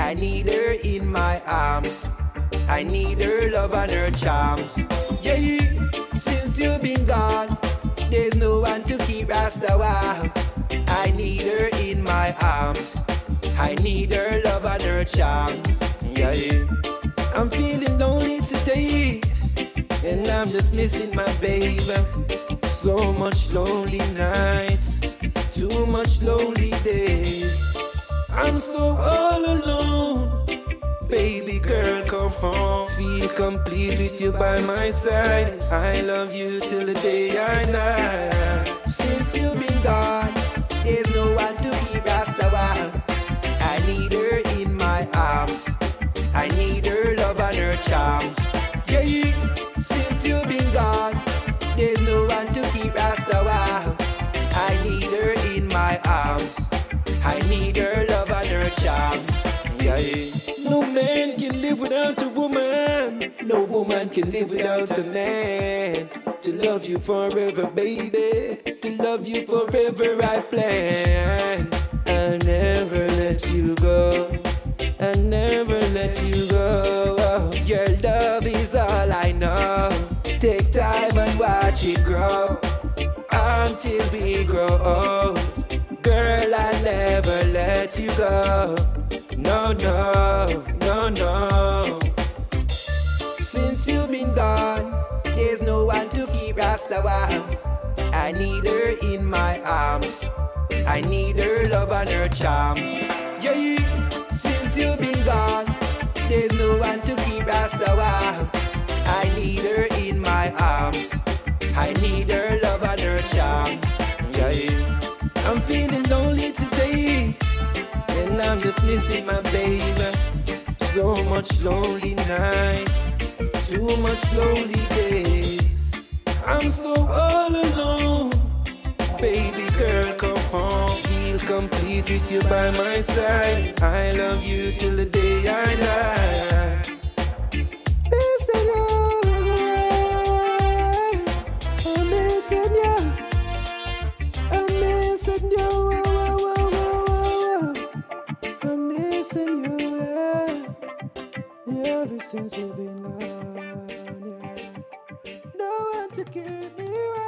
I need her in my arms. I need her love and her charms. Yeah, since you've been gone, there's no one to keep Rastawaham. I need her in my arms. I need her love and her charms. Yeah, I'm feeling lonely today, and I'm just missing my baby. So much lonely nights, too much lonely days. I'm so all alone. Baby girl, come home. Feel complete with you by my side. I love you till the day I die. Since you've been gone, there's no one to keep Rastawaham. I need her in my arms. I need her love and her charms. Yeah, since you've been gone, there's no one to keep Rastawaham. I need her in my arms. I need her love and her charms. Yeah. No man can live without a woman. No woman can live without a man. To love you forever, baby. To love you forever, I plan. I'll never let you go. I'll never let you go. Your love is all I know. Take time and watch it grow until we grow old. Girl, I'll never let you go. No, no, no, no. Since you've been gone, there's no one to keep Rastawaham. I need her in my arms. I need her love and her charms. Yeah, since you've been gone, there's no one to keep Rastawaham. I need her in my arms. I need her love and her charms. Yeah, I'm feeling lonely today, and I'm just missing my baby. So much lonely nights, too much lonely days. I'm so all alone. Baby girl, come home. Feel complete with you by my side. I love you till the day I die. Missing you, I'm missing you, I'm missing you. Ever since you've been gone, yeah. No one to keep me right.